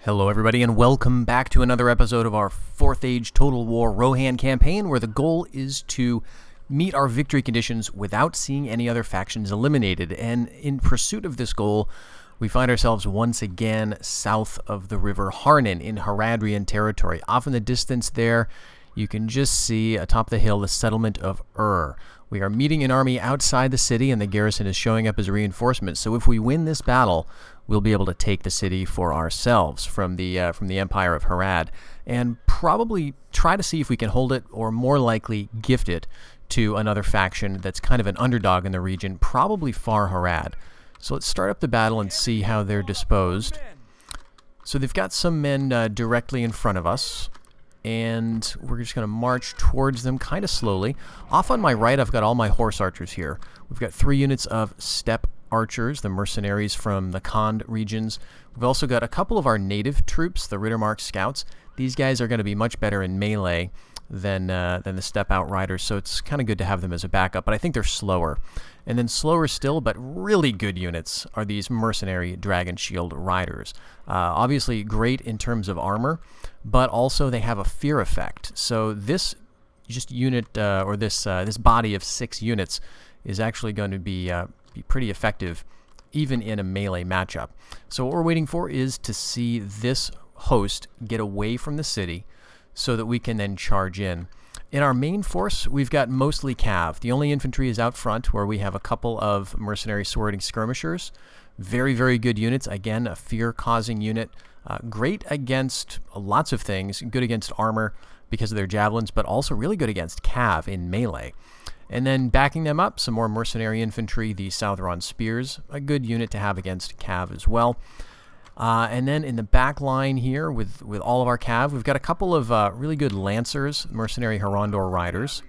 Hello everybody and welcome back to another episode of our 4th Age Total War Rohan campaign, where the goal is to meet our victory conditions without seeing any other factions eliminated. And in pursuit of this goal, we find ourselves once again south of the river Harnan in Haradrian territory. Off in the distance there, you can just see atop the hill the settlement of We are meeting an army outside the city, and the garrison is showing up as a reinforcement. So if we win this battle, we'll be able to take the city for ourselves from the Empire of Harad, and probably try to see if we can hold it, or more likely gift it to another faction that's kind of an underdog in the region, probably Far Harad. So let's start up the battle and see how they're disposed. So they've got some men directly in front of us, and we're just going to march towards them kind of slowly. Off on my right, I've got all my horse archers here. We've got 3 units of steppe archers, the mercenaries from the Khand regions. We've also got a couple of our native troops, the Rittermark scouts. These guys are going to be much better in melee than the steppe outriders, so it's kind of good to have them as a backup, but I think they're slower. And then slower still, but really good units, are these mercenary dragon shield riders. Obviously great in terms of armor, but also they have a fear effect. So this unit, or this body of 6 units is actually going to be pretty effective even in a melee matchup. So what we're waiting for is to see this host get away from the city so that we can then charge in. In our main force, we've got mostly cav. The only infantry is out front, where we have a couple of mercenary swording skirmishers. Very, very good units. Again, a fear-causing unit. Great against lots of things. Good against armor because of their javelins, but also really good against cav in melee. And then backing them up, some more mercenary infantry, the Southron Spears, a good unit to have against cav as well. And then in the back line here, with all of our cav, we've got a couple of really good lancers, mercenary Harondor riders.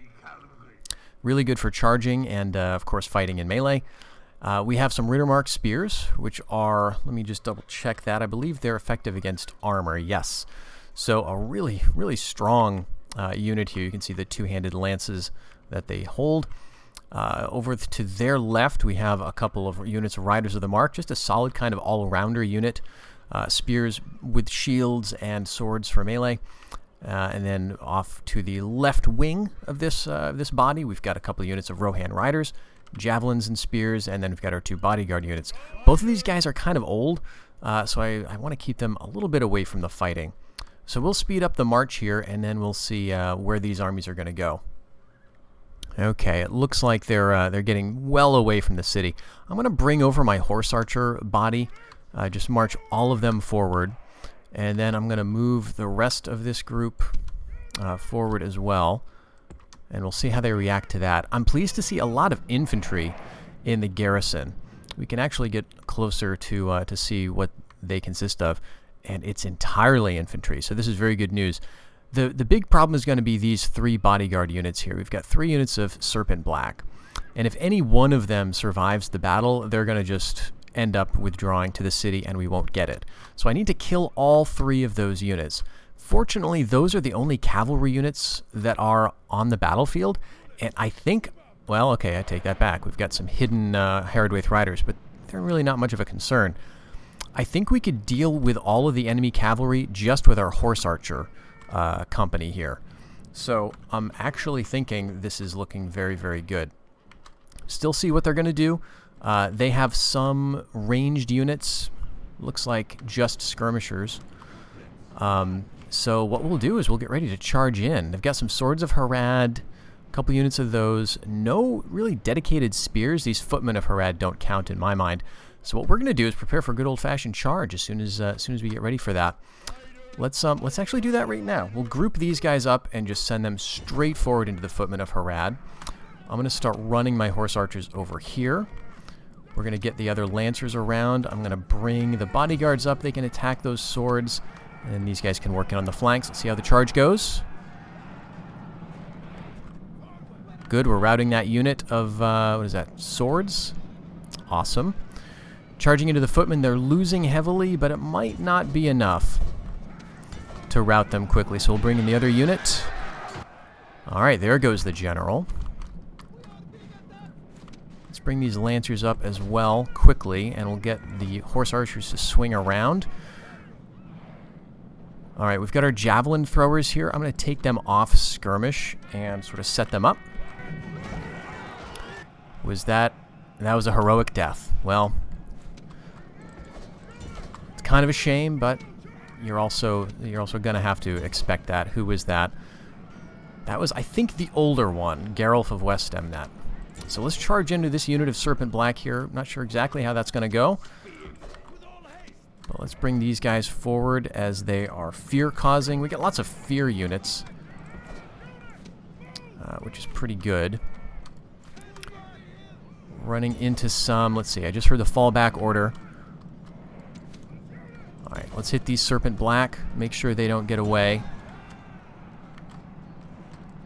Really good for charging and, of course, fighting in melee. We have some Rittermark Spears, which are, let me just double check that, I believe they're effective against armor, yes. So a really, really strong unit here. You can see the 2-handed lances that they hold. Over to their left, we have a couple of units of Riders of the Mark, just a solid kind of all-rounder unit. Spears with shields and swords for melee. And then off to the left wing of this body, we've got a couple of units of Rohan Riders, javelins and spears, and then we've got our 2 bodyguard units. Both of these guys are kind of old, so I want to keep them a little bit away from the fighting. So we'll speed up the march here, and then we'll see where these armies are going to go. Okay, it looks like they're getting well away from the city. I'm going to bring over my horse archer body, just march all of them forward, and then I'm going to move the rest of this group forward as well, and we'll see how they react to that. I'm pleased to see a lot of infantry in the garrison. We can actually get closer to see what they consist of, and it's entirely infantry, so this is very good news. The big problem is going to be these 3 bodyguard units here. We've got 3 units of Serpent Black, and if any one of them survives the battle, they're going to just end up withdrawing to the city and we won't get it. So I need to kill all 3 of those units. Fortunately, those are the only cavalry units that are on the battlefield, and I think, well, okay, I take that back. We've got some hidden Haradwaith riders, but they're really not much of a concern. I think we could deal with all of the enemy cavalry just with our horse archer company here. So I'm actually thinking this is looking very, very good. Still see what they're going to do. They have some ranged units. Looks like just skirmishers. So what we'll do is we'll get ready to charge in. They've got some Swords of Harad, a couple units of those. No really dedicated spears. These footmen of Harad don't count in my mind. So what we're going to do is prepare for a good old-fashioned charge as soon as we get ready for that. Let's actually do that right now. We'll group these guys up and just send them straight forward into the footmen of Harad. I'm going to start running my horse archers over here. We're going to get the other lancers around. I'm going to bring the bodyguards up. They can attack those swords, and these guys can work in on the flanks. Let's see how the charge goes. Good, we're routing that unit of, what is that, swords? Awesome. Charging into the footmen, they're losing heavily, but it might not be enough to rout them quickly. So we'll bring in the other unit. Alright, there goes the general. Let's bring these lancers up as well quickly, and we'll get the horse archers to swing around. Alright, we've got our javelin throwers here. I'm going to take them off skirmish and sort of set them up. That was a heroic death. Well, it's kind of a shame, but you're also going to have to expect that. Who was that? That was, I think, the older one, Geralf of West Emnet. So let's charge into this unit of Serpent Black here. Not sure exactly how that's going to go. But let's bring these guys forward as they are fear-causing. We get lots of fear units, which is pretty good. Running into some... Let's see, I just heard the fallback order. Alright, let's hit these Serpent Black. Make sure they don't get away.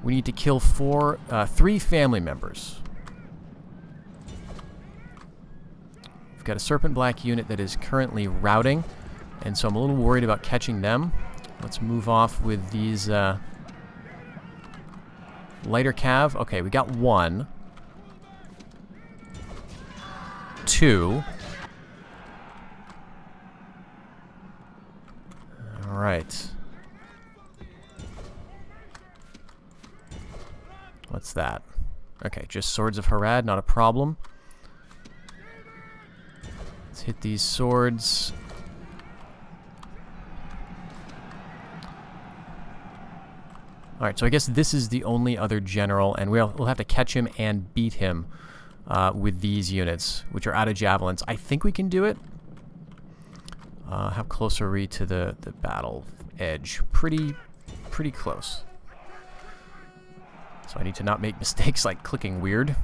We need to kill 3 family members. We've got a Serpent Black unit that is currently routing, and so I'm a little worried about catching them. Let's move off with these lighter cav. Okay, we got 1. 2. Alright. What's that? Okay, just Swords of Harad, not a problem. Let's hit these swords. Alright, so I guess this is the only other general, and we'll have to catch him and beat him with these units, which are out of javelins. I think we can do it. How close are we to the battle edge? Pretty close. So I need to not make mistakes like clicking weird.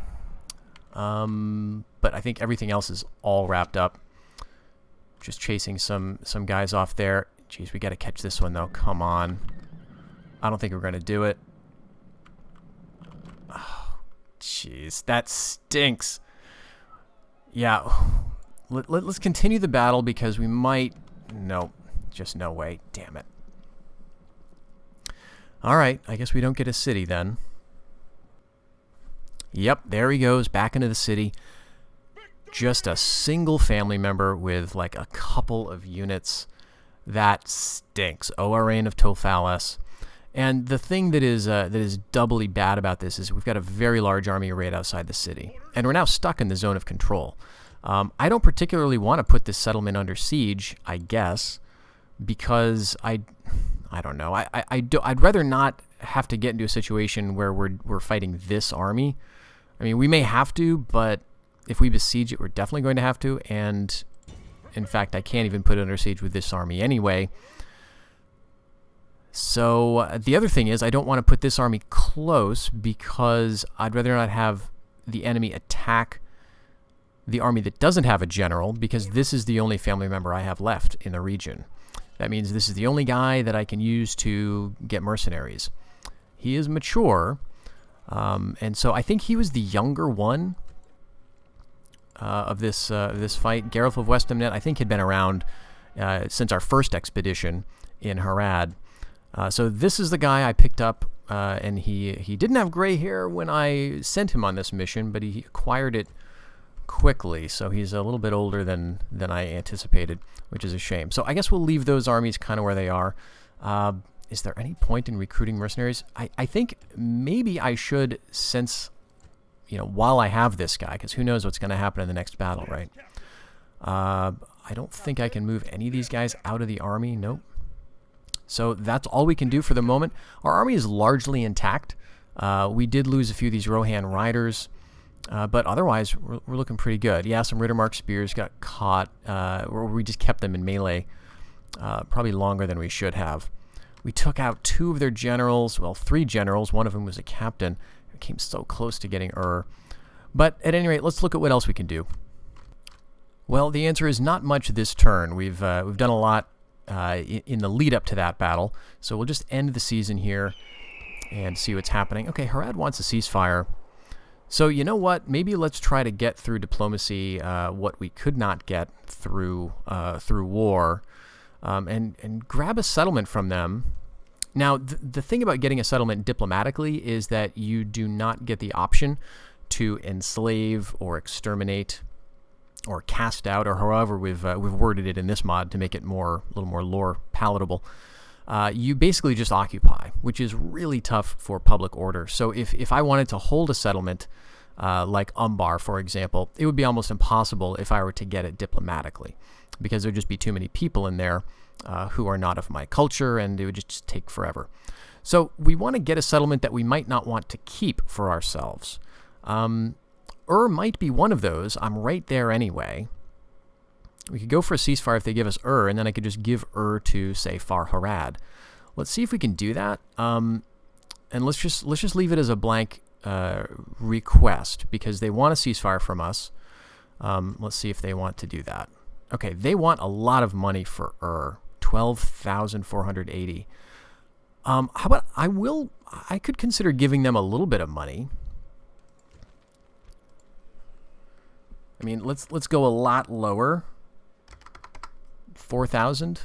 But I think everything else is all wrapped up. Just chasing some guys off there. Jeez, we got to catch this one though. Come on. I don't think we're going to do it. Oh, jeez, that stinks. Yeah, let's continue the battle because we might... Nope, just no way. Damn it. Alright, I guess we don't get a city then. Yep, there he goes, back into the city. Just a single family member with like a couple of units. That stinks. Oarain of Tophalas. And the thing that is doubly bad about this is we've got a very large army arrayed outside the city. And we're now stuck in the zone of control. I don't particularly want to put this settlement under siege, I guess, because I don't know. I'd rather not have to get into a situation where we're fighting this army. I mean, we may have to, but if we besiege it, we're definitely going to have to. And in fact, I can't even put it under siege with this army anyway. So the other thing is I don't want to put this army close because I'd rather not have the enemy attack the army that doesn't have a general, because this is the only family member I have left in the region. That means this is the only guy that I can use to get mercenaries. He is mature, and so I think he was the younger one of this fight. Geralf of West Emnet, I think, had been around since our first expedition in Harad. So this is the guy I picked up, and he didn't have gray hair when I sent him on this mission, but he acquired it quickly, so he's a little bit older than I anticipated, which is a shame. So I guess we'll leave those armies kind of where they are. Is there any point in recruiting mercenaries? I think maybe I should, since, while I have this guy, because who knows what's going to happen in the next battle, right? I don't think I can move any of these guys out of the army. Nope. So that's all we can do for the moment. Our army is largely intact. We did lose a few of these Rohan riders. But otherwise, we're looking pretty good. Yeah, some Rittermark spears got caught, or we just kept them in melee probably longer than we should have. We took out 2 of their generals, well, 3 generals. One of them was a captain. We came so close to getting But at any rate, let's look at what else we can do. Well, the answer is not much this turn. We've done a lot in the lead up to that battle, so we'll just end the season here and see what's happening. Okay, Harad wants a ceasefire. So you know what? Maybe let's try to get through diplomacy what we could not get through war, and grab a settlement from them. Now, the thing about getting a settlement diplomatically is that you do not get the option to enslave or exterminate or cast out, or however we've worded it in this mod to make it a little more lore palatable. you basically just occupy, which is really tough for public order. So if I wanted to hold a settlement, like Umbar, for example, it would be almost impossible if I were to get it diplomatically, because there would just be too many people in there who are not of my culture, and it would just take forever. So we want to get a settlement that we might not want to keep for ourselves. Might be one of those. I'm right there anyway. We could go for a ceasefire if they give us and then I could just give to, say, Far Harad. Let's see if we can do that. And let's just leave it as a blank request, because they want a ceasefire from us. Let's see if they want to do that. Okay, they want a lot of money for 12,480. How about I could consider giving them a little bit of money. I mean, let's go a lot lower. 4,000.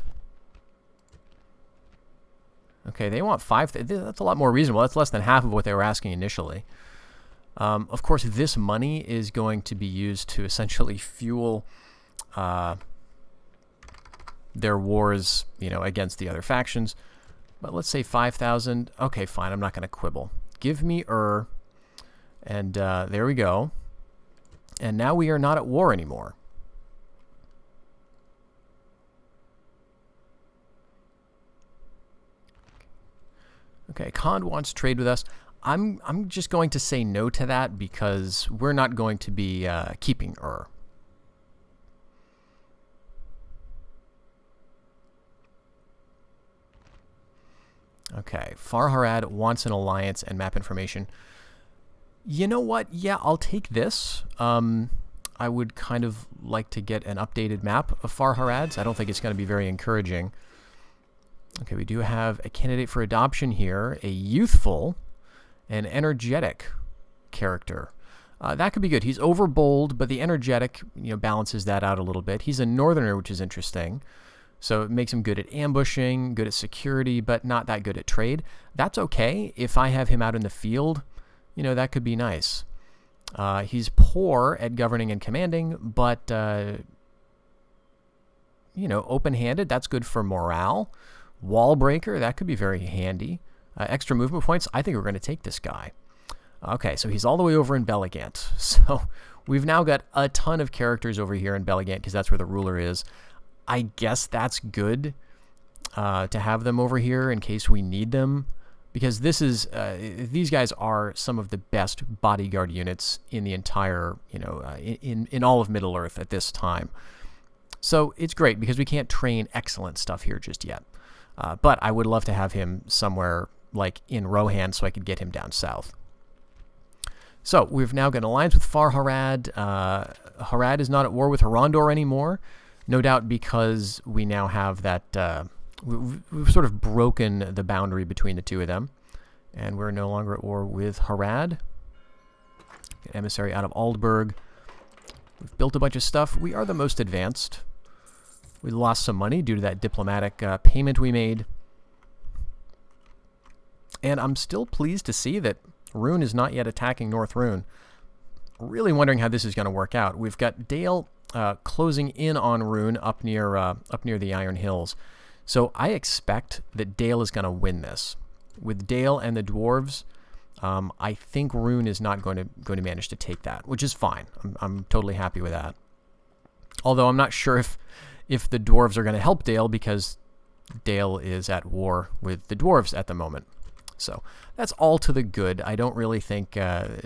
Okay, they want 5,000. That's a lot more reasonable. That's less than half of what they were asking initially. Of course, this money is going to be used to essentially fuel their wars, against the other factions. But let's say 5,000. Okay, fine. I'm not going to quibble. Give me and there we go. And now we are not at war anymore. Okay, Khan wants to trade with us. I'm just going to say no to that, because we're not going to be keeping Okay, Far Harad wants an alliance and map information. You know what? Yeah, I'll take this. I would kind of like to get an updated map of Far Harad's. I don't think it's going to be very encouraging. Okay, we do have a candidate for adoption here, a youthful and energetic character. That could be good. He's overbold, but the energetic, balances that out a little bit. He's a northerner, which is interesting. So it makes him good at ambushing, good at security, but not that good at trade. That's okay. If I have him out in the field, that could be nice. He's poor at governing and commanding, but, open-handed, that's good for morale. Wall breaker, that could be very handy. Extra movement points, I think we're going to take this guy. Okay, so he's all the way over in Belligant. So we've now got a ton of characters over here in Belligant, because that's where the ruler is. I guess that's good to have them over here in case we need them, because this is these guys are some of the best bodyguard units in the entire, in all of Middle-earth at this time. So it's great, because we can't train excellent stuff here just yet. But I would love to have him somewhere like in Rohan, so I could get him down south. So we've now got an alliance with Far Harad. Harad is not at war with Harondor anymore, no doubt because we now have that, we've sort of broken the boundary between the two of them, and we're no longer at war with Harad. Get emissary out of Aldburg. We've built a bunch of stuff. We are the most advanced. We lost some money due to that diplomatic payment we made. And I'm still pleased to see that Rune is not yet attacking North Rune. Really wondering how this is going to work out. We've got Dale closing in on Rune up near the Iron Hills. So I expect that Dale is going to win this. With Dale and the dwarves, I think Rune is not going to manage to take that, which is fine. I'm totally happy with that. Although I'm not sure if the dwarves are going to help Dale, because Dale is at war with the dwarves at the moment. So that's all to the good. I don't really think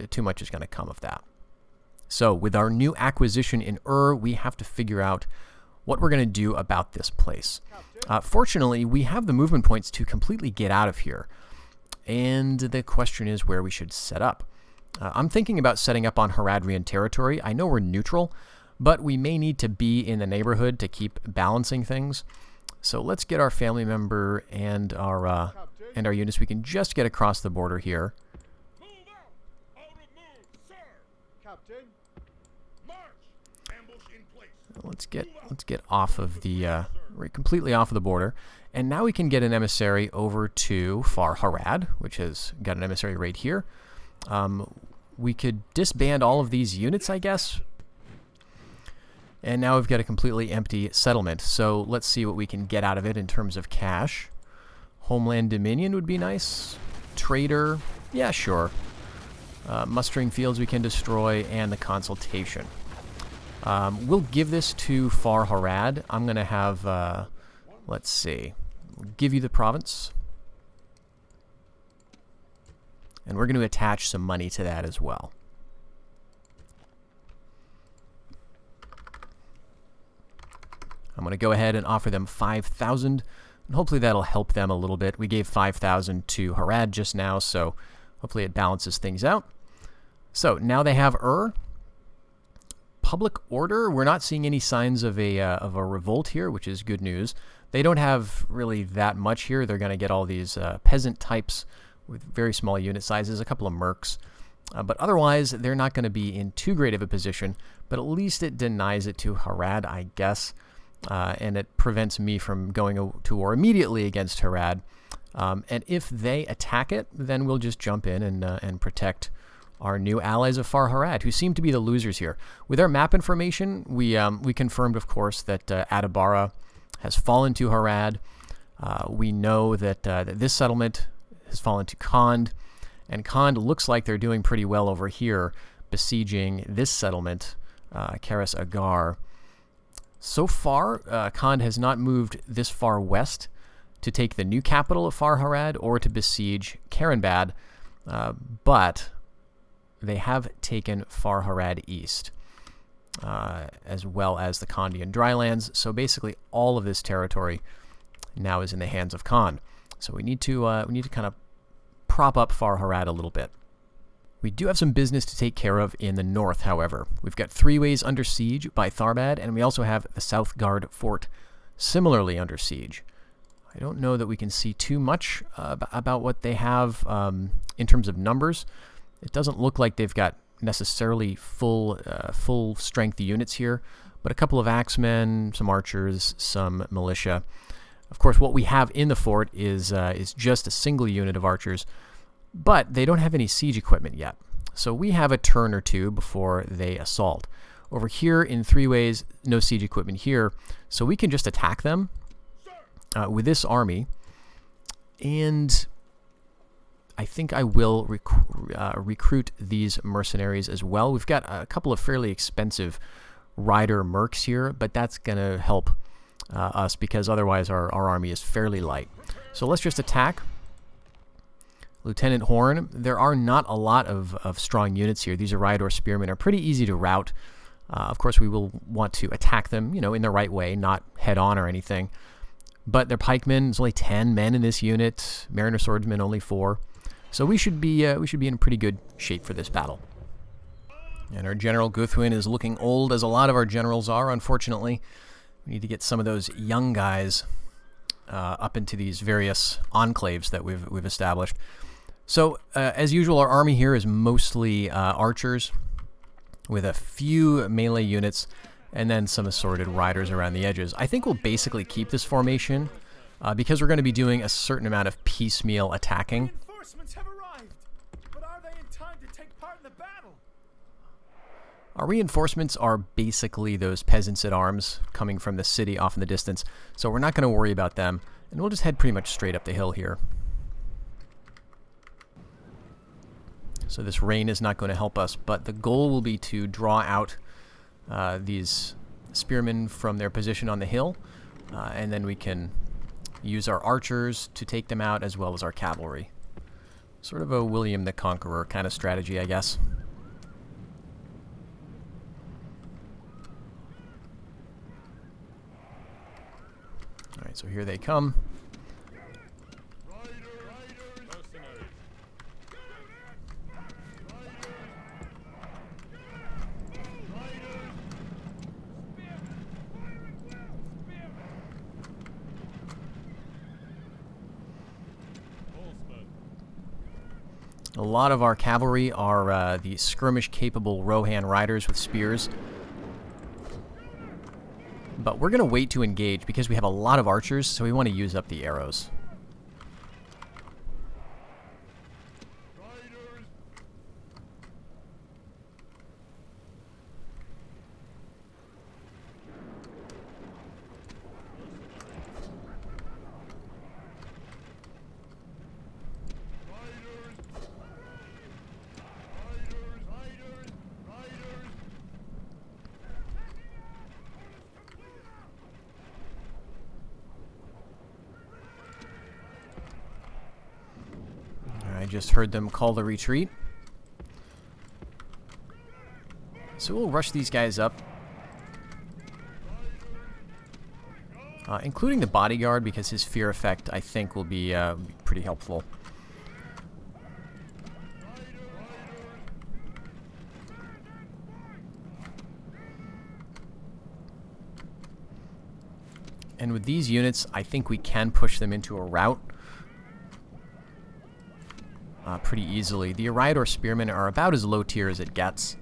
too much is going to come of that. So with our new acquisition in we have to figure out what we're going to do about this place. Fortunately, we have the movement points to completely get out of here. And the question is where we should set up. I'm thinking about setting up on Haradrian territory. I know we're neutral, but we may need to be in the neighborhood to keep balancing things. So let's get our family member and our units. We can just get across the border here. Move out! Out of move, sir! Captain, march! Ambush in place. Let's get off of the completely off of the border, and now we can get an emissary over to Far Harad, which has got an emissary right here. We could disband all of these units, I guess. And now we've got a completely empty settlement. So let's see what we can get out of it in terms of cash. Homeland Dominion would be nice. Trader, yeah, sure. Mustering fields we can destroy, and the consultation. We'll give this to Far Harad. I'm going to have, let's see, we'll give you the province. And we're going to attach some money to that as well. I'm going to go ahead and offer them 5,000, and hopefully that'll help them a little bit. We gave 5,000 to Harad just now, so hopefully it balances things out. So now they have public order. We're not seeing any signs of a revolt here, which is good news. They don't have really that much here. They're going to get all these peasant types with very small unit sizes, a couple of mercs. But otherwise, they're not going to be in too great of a position, but at least it denies it to Harad, I guess. And it prevents me from going to war immediately against Harad. And if they attack it, then we'll just jump in and protect our new allies of Far Harad, who seem to be the losers here. With our map information, we confirmed, of course, that Adabara has fallen to Harad. We know that this settlement has fallen to Khand, and Khand looks like they're doing pretty well over here, besieging this settlement, Karas Agar. So far, Khand has not moved this far west to take the new capital of Far Harad or to besiege Karenbad, but they have taken Far Harad east, as well as the Khandian drylands. So basically, all of this territory now is in the hands of Khand. So we need to kind of prop up Far Harad a little bit. We do have some business to take care of in the north, however. We've got 3 ways under siege by Tharbad, and we also have the South Guard Fort similarly under siege. I don't know that we can see too much about what they have in terms of numbers. It doesn't look like they've got necessarily full strength units here, but a couple of axemen, some archers, some militia. Of course, what we have in the fort is just a single unit of archers, but they don't have any siege equipment yet. So we have a turn or two before they assault. Over here in 3 ways, no siege equipment here, so we can just attack them with this army. And I think I will recruit these mercenaries as well. We've got a couple of fairly expensive rider mercs here, but that's going to help us because otherwise our army is fairly light. So let's just attack. Lieutenant Horn, there are not a lot of strong units here. These Aridor spearmen are pretty easy to rout. Of course, we will want to attack them, in the right way, not head-on or anything. But their pikemen, there's only 10 men in this unit. Mariner swordsmen, only 4. So we should be in pretty good shape for this battle. And our General Guthwin is looking old, as a lot of our generals are, unfortunately. We need to get some of those young guys up into these various enclaves that we've established. So, as usual, our army here is mostly archers, with a few melee units, and then some assorted riders around the edges. I think we'll basically keep this formation, because we're going to be doing a certain amount of piecemeal attacking. Reinforcements have arrived, but are they in time to take part in the battle? Our reinforcements are basically those peasants at arms coming from the city off in the distance, so we're not going to worry about them, and we'll just head pretty much straight up the hill here. So this rain is not going to help us, but the goal will be to draw out these spearmen from their position on the hill, and then we can use our archers to take them out as well as our cavalry. Sort of a William the Conqueror kind of strategy, I guess. Alright, so here they come. A lot of our cavalry are the skirmish-capable Rohan riders with spears. But we're going to wait to engage because we have a lot of archers, so we want to use up the arrows. just heard them call the retreat. So we'll rush these guys up. Including the bodyguard, because his fear effect, I think, will be pretty helpful. And with these units, I think we can push them into a rout pretty easily. The Ariador Spearmen are about as low tier as it gets.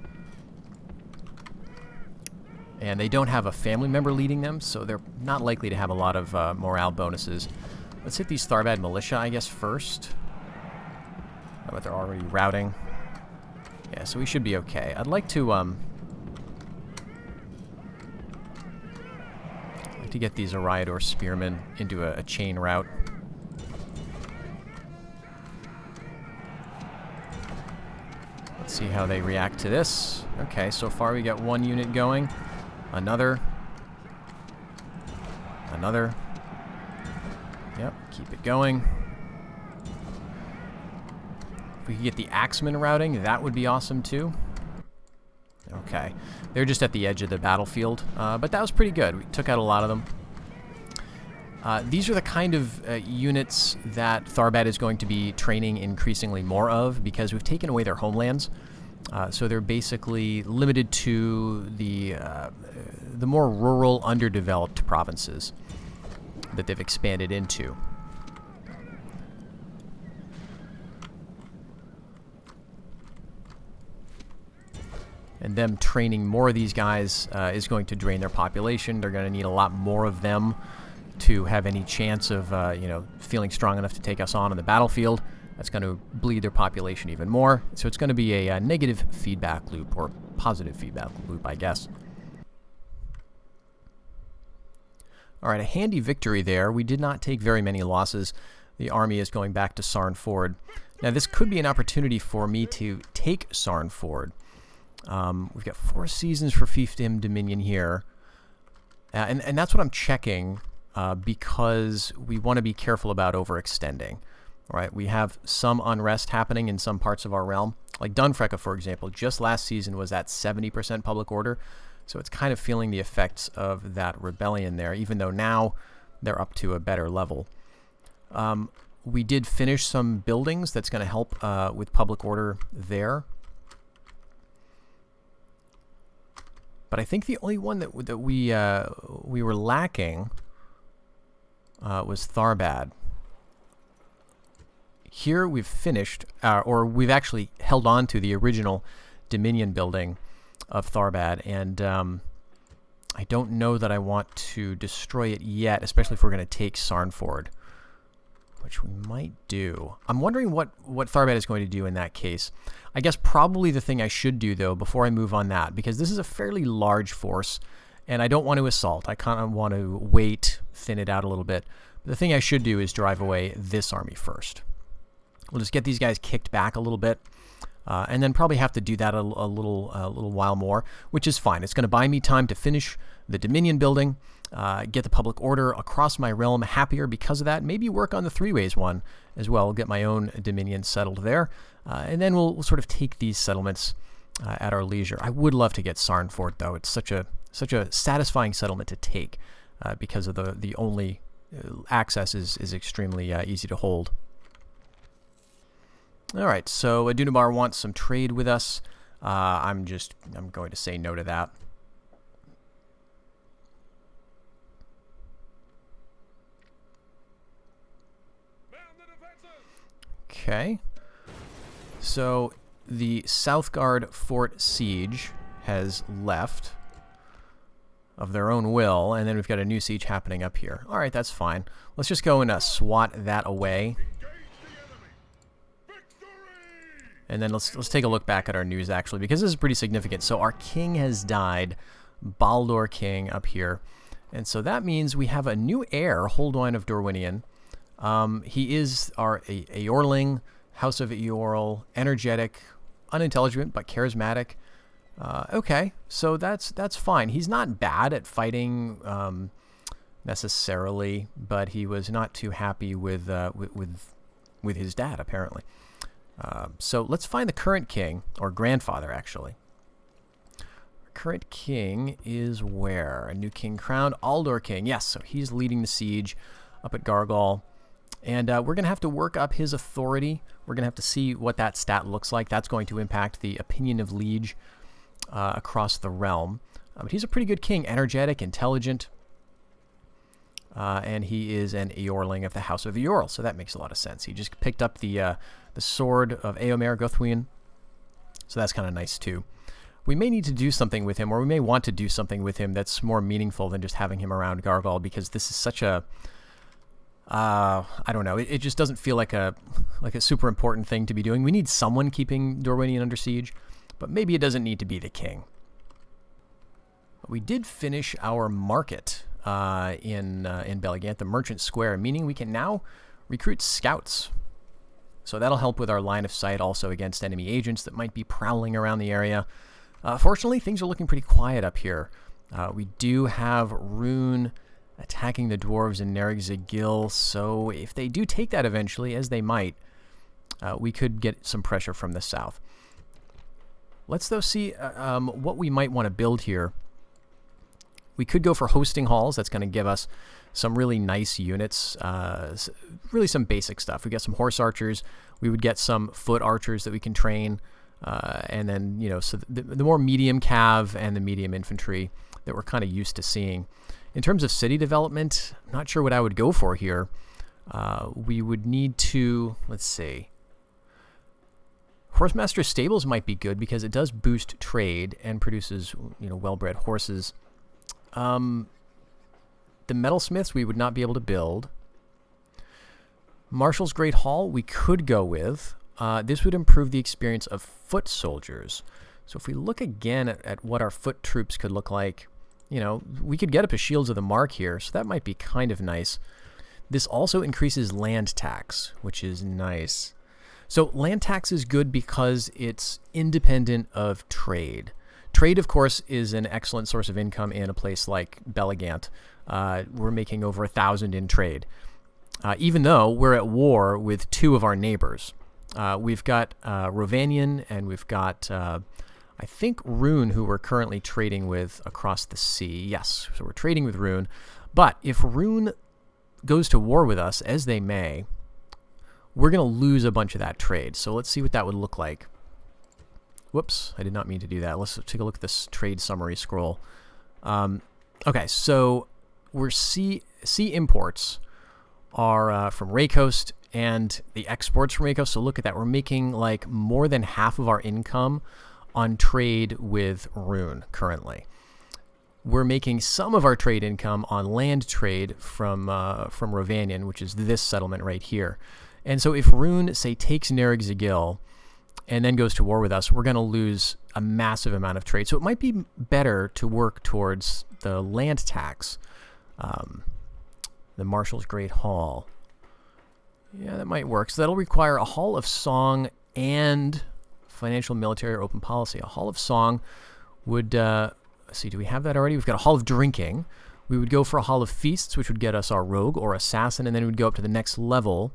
And they don't have a family member leading them, so they're not likely to have a lot of morale bonuses. Let's hit these Tharbad Militia, I guess, first. But they're already routing. Yeah, so we should be okay. I'd like to get these Ariador Spearmen into a chain route. Let's see how they react to this. Okay, so far we got one unit going. Another. Another. Yep, keep it going. If we could get the Axemen routing, that would be awesome too. Okay. They're just at the edge of the battlefield, but that was pretty good. We took out a lot of them. These are the kind of units that Tharbad is going to be training increasingly more of, because we've taken away their homelands. So they're basically limited to the more rural, underdeveloped provinces that they've expanded into. And them training more of these guys is going to drain their population. They're going to need a lot more of them to have any chance of, feeling strong enough to take us on the battlefield. That's going to bleed their population even more. So it's going to be a negative feedback loop, or positive feedback loop, I guess. All right, a handy victory there. We did not take very many losses. The army is going back to Sarn Ford. Now, this could be an opportunity for me to take Sarn Ford. We've got 4 seasons for Fiefdom Dominion here. And that's what I'm checking, because we want to be careful about overextending. Right, we have some unrest happening in some parts of our realm. Like Dunfrecka, for example, just last season was at 70% public order. So it's kind of feeling the effects of that rebellion there, even though now they're up to a better level. We did finish some buildings that's going to help with public order there. But I think the only one that we were lacking was Tharbad. Here we've finished, or we've actually held on to the original Dominion building of Tharbad, and I don't know that I want to destroy it yet, especially if we're going to take Sarnford, which we might do. I'm wondering what Tharbad is going to do in that case. I guess probably the thing I should do, though, before I move on that, because this is a fairly large force, and I don't want to assault. I kind of want to wait, thin it out a little bit. But the thing I should do is drive away this army first. We'll just get these guys kicked back a little bit, and then probably have to do that a little while more, which is fine. It's going to buy me time to finish the Dominion building, get the public order across my realm happier because of that. Maybe work on the 3-ways one as well. Get my own Dominion settled there, and then we'll sort of take these settlements at our leisure. I would love to get Sarnfort, though. It's such a satisfying settlement to take because of the only access is extremely easy to hold. All right, so Adunabar wants some trade with us. I'm going to say no to that. Okay. So the Southguard Fort Siege has left of their own will, and then we've got a new siege happening up here. All right, that's fine. Let's just go and swat that away. And then let's take a look back at our news, actually, because this is pretty significant. So our king has died, Baldur King up here. And so that means we have a new heir, Holduin of Dorwinion. He is our Eorling, House of Eorl, energetic, unintelligent, but charismatic. Okay, so that's fine. He's not bad at fighting necessarily, but he was not too happy with his dad, apparently. So let's find the current king, or grandfather, actually. Current king is where? A new king crowned. Aldor king. Yes, so he's leading the siege up at Gargal. And we're going to have to work up his authority. We're going to have to see what that stat looks like. That's going to impact the opinion of liege across the realm. But he's a pretty good king. Energetic, intelligent. And he is an Eorling of the House of Eorl, so that makes a lot of sense. He just picked up the sword of Eomer Guthwin, so that's kind of nice too. We may need to do something with him, or we may want to do something with him that's more meaningful than just having him around Gargal, because this is such a, I don't know, it just doesn't feel like a super important thing to be doing. We need someone keeping Dorwinion under siege, but maybe it doesn't need to be the king. But we did finish our market in Belligant, the Merchant Square, meaning we can now recruit scouts. So that'll help with our line of sight also against enemy agents that might be prowling around the area. Fortunately, things are looking pretty quiet up here. We do have Rune attacking the dwarves in Nerrig Zagil, so if they do take that eventually, as they might, we could get some pressure from the south. Let's, though, see what we might want to build here. We could go for hosting halls. That's going to give us some really nice units, really some basic stuff. We got some horse archers. We would get some foot archers that we can train. And then, you know, so the more medium cav and the medium infantry that we're kind of used to seeing. In terms of city development, I'm not sure what I would go for here. We would need to, let's see. Horsemaster Stables might be good because it does boost trade and produces, you know, well-bred horses. The metalsmiths we would not be able to build. Marshal's Great Hall we could go with. This would improve the experience of foot soldiers. So if we look again at what our foot troops could look like, you know, we could get up a Shields of the Mark here, so that might be kind of nice. This also increases land tax, which is nice. So land tax is good because it's independent of trade. Trade, of course, is an excellent source of income in a place like Belligant. We're making over 1,000 in trade, even though we're at war with two of our neighbors. We've got Rovanian, and we've got, I think, Rune, who we're currently trading with across the sea. Yes, so we're trading with Rune. But if Rune goes to war with us, as they may, we're going to lose a bunch of that trade. So let's see what that would look like. Whoops, I did not mean to do that. Let's take a look at this trade summary scroll. Okay, so we're sea imports are from Raycoast, and the exports from Raycoast. So look at that. We're making like more than half of our income on trade with Rune currently. We're making some of our trade income on land trade from Rovanian, which is this settlement right here. And so if Rune, say, takes Nerrig Zagil and then goes to war with us, we're going to lose a massive amount of trade. So it might be better to work towards the land tax, the Marshal's Great Hall. Yeah, that might work. So that'll require a Hall of Song and financial, military, or open policy. A Hall of Song would, let's see, do we have that already? We've got a Hall of Drinking. We would go for a Hall of Feasts, which would get us our Rogue or Assassin, and then we would go up to the next level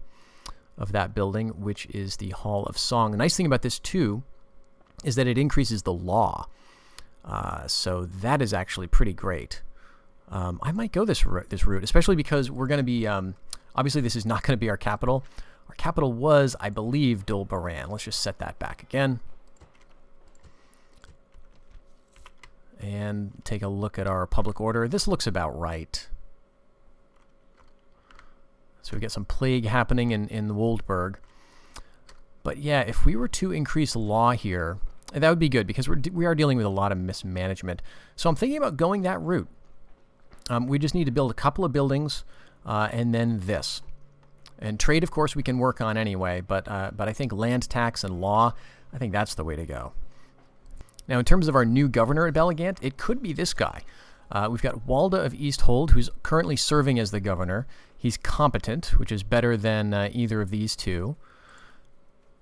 of that building, which is the Hall of Song. The nice thing about this, too, is that it increases the law. So that is actually pretty great. I might go this route, especially because we're going to be, obviously this is not going to be our capital. Our capital was, I believe, Dol Baran. Let's just set that back again. And take a look at our public order. This looks about right. So we get some plague happening in the Woldburg. But yeah, if we were to increase law here, that would be good because we are dealing with a lot of mismanagement. So I'm thinking about going that route. We just need to build a couple of buildings and then this. And trade, of course, we can work on anyway, but I think land tax and law, I think that's the way to go. Now, in terms of our new governor at Belligant, it could be this guy. We've got Walda of Easthold, who's currently serving as the governor. He's competent, which is better than either of these two.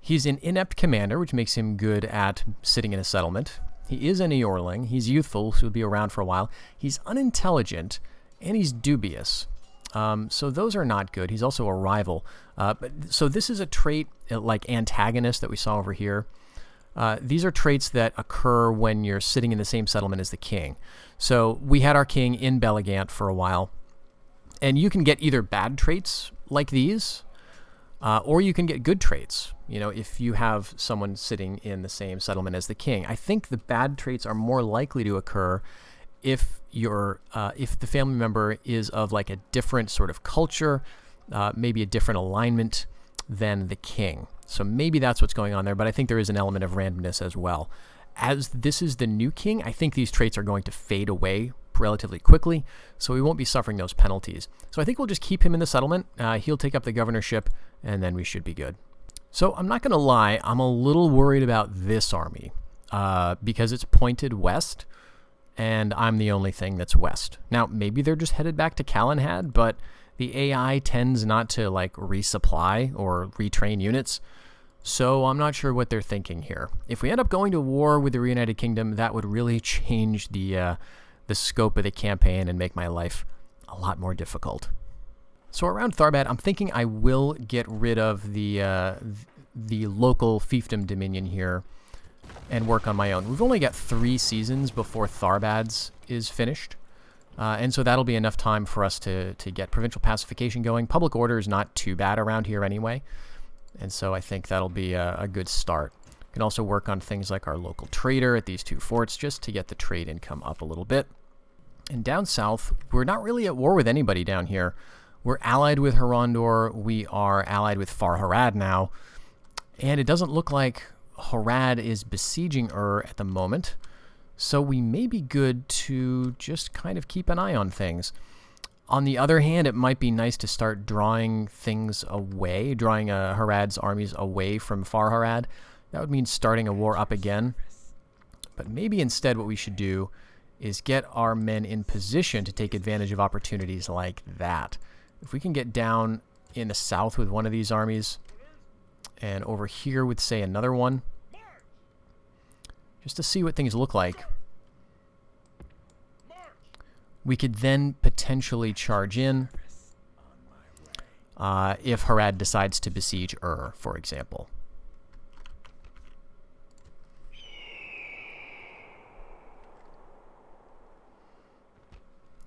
He's an inept commander, which makes him good at sitting in a settlement. He is an Eorling. He's youthful, so he'll be around for a while. He's unintelligent, and he's dubious. So those are not good. He's also a rival. So this is a trait like antagonist that we saw over here. These are traits that occur when you're sitting in the same settlement as the king. So we had our king in Belligant for a while. And you can get either bad traits like these, or you can get good traits, if you have someone sitting in the same settlement as the king. I think the bad traits are more likely to occur if the family member is of like a different sort of culture, maybe a different alignment than the king. So maybe that's what's going on there, but I think there is an element of randomness as well. As this is the new king, I think these traits are going to fade away relatively quickly, so we won't be suffering those penalties. So I think we'll just keep him in the settlement. He'll take up the governorship, and then we should be good. So I'm not going to lie, I'm a little worried about this army because it's pointed west, and I'm the only thing that's west. Now, maybe they're just headed back to Calenhad, but the AI tends not to like resupply or retrain units, so I'm not sure what they're thinking here. If we end up going to war with the Reunited Kingdom, that would really change the scope of the campaign and make my life a lot more difficult. So around Tharbad, I'm thinking I will get rid of the local fiefdom dominion here and work on my own. We've only got 3 seasons before Tharbad's is finished, and so that'll be enough time for us to get provincial pacification going. Public order is not too bad around here anyway, and so I think that'll be a good start. Can also work on things like our local trader at these 2 forts just to get the trade income up a little bit. And down south, we're not really at war with anybody down here. We're allied with Horondor. We are allied with Farharad now. And it doesn't look like Harad is besieging at the moment. So we may be good to just kind of keep an eye on things. On the other hand, it might be nice to start drawing things away, drawing Harad's armies away from Farharad. That would mean starting a war up again. But maybe instead what we should do is get our men in position to take advantage of opportunities like that. If we can get down in the south with one of these armies, and over here with, say, another one, just to see what things look like, we could then potentially charge in if Harad decides to besiege for example.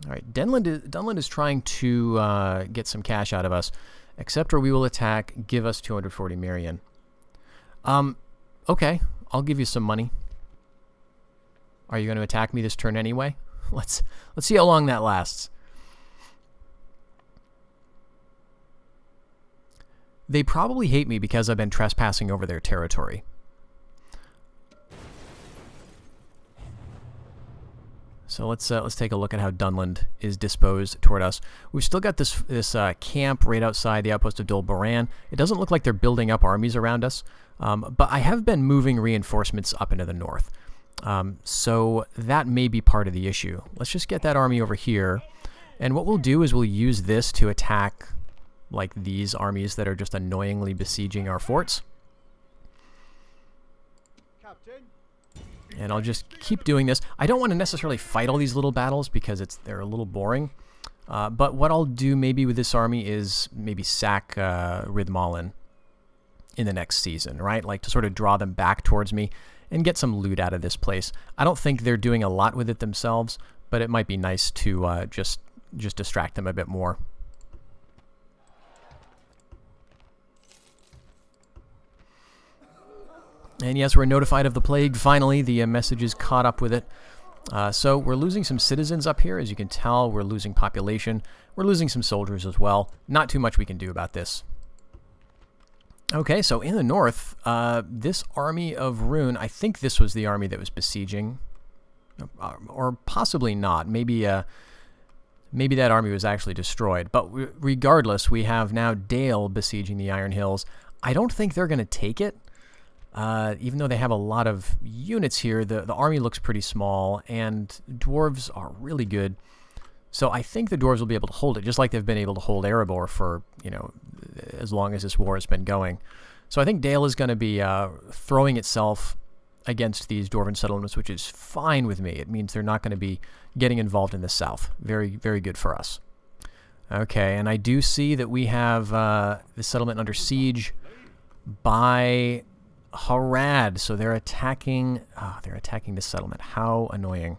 All right, Dunland is trying to get some cash out of us. Accept or we will attack. Give us 240 Marion. Okay, I'll give you some money. Are you going to attack me this turn anyway? Let's see how long that lasts. They probably hate me because I've been trespassing over their territory. So let's take a look at how Dunland is disposed toward us. We've still got this camp right outside the outpost of Dol Boran. It doesn't look like they're building up armies around us, but I have been moving reinforcements up into the north. So that may be part of the issue. Let's just get that army over here, and what we'll do is we'll use this to attack like these armies that are just annoyingly besieging our forts. Captain. And I'll just keep doing this. I don't want to necessarily fight all these little battles because they're a little boring. But what I'll do maybe with this army is maybe sack Ridmalin in the next season, right? Like to sort of draw them back towards me and get some loot out of this place. I don't think they're doing a lot with it themselves, but it might be nice to just distract them a bit more. And yes, we're notified of the plague. Finally, the message is caught up with it. So we're losing some citizens up here. As you can tell, we're losing population. We're losing some soldiers as well. Not too much we can do about this. Okay, so in the north, this army of Rune, I think this was the army that was besieging. Or possibly not. Maybe that army was actually destroyed. But regardless, we have now Dale besieging the Iron Hills. I don't think they're going to take it. Even though they have a lot of units here, the army looks pretty small, and dwarves are really good. So I think the dwarves will be able to hold it, just like they've been able to hold Erebor for, as long as this war has been going. So I think Dale is going to be throwing itself against these dwarven settlements, which is fine with me. It means they're not going to be getting involved in the south. Very, very good for us. Okay, and I do see that we have the settlement under siege by Harad. So they're attacking. They're attacking this settlement. How annoying.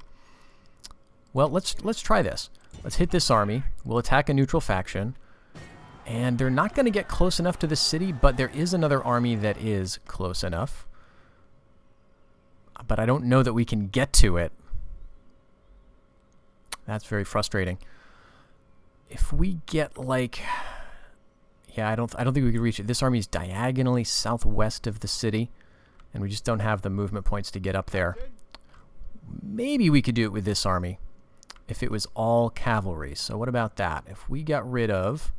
Well, let's try this. Let's hit this army. We'll attack a neutral faction. And they're not going to get close enough to the city, but there is another army that is close enough. But I don't know that we can get to it. That's very frustrating. If we get like... Yeah, I don't think we could reach it. This army is diagonally southwest of the city, and we just don't have the movement points to get up there. Maybe we could do it with this army if it was all cavalry. So what about that? If we got rid of...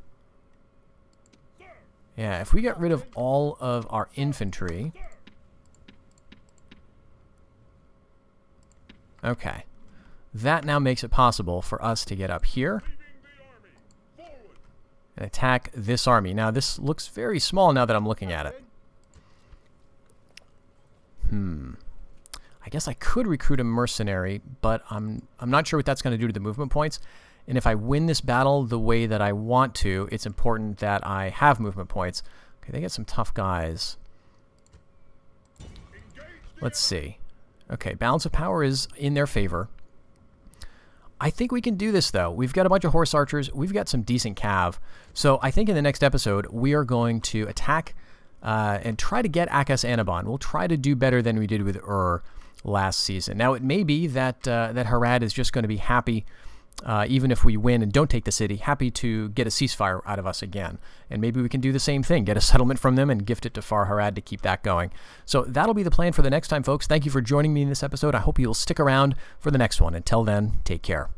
Yeah, if we got rid of all of our infantry... Okay. That now makes it possible for us to get up here and attack this army. Now, this looks very small now that I'm looking at it. I guess I could recruit a mercenary, but I'm not sure what that's going to do to the movement points. And if I win this battle the way that I want to, it's important that I have movement points. Okay, they get some tough guys. Let's see. Okay, balance of power is in their favor. I think we can do this, though. We've got a bunch of horse archers. We've got some decent cav. So I think in the next episode, we are going to attack and try to get Akas Anaban. We'll try to do better than we did with last season. Now, it may be that that Harad is just going to be happy, even if we win and don't take the city, happy to get a ceasefire out of us again. And maybe we can do the same thing, get a settlement from them and gift it to Far Harad to keep that going. So that'll be the plan for the next time, folks. Thank you for joining me in this episode. I hope you'll stick around for the next one. Until then, take care.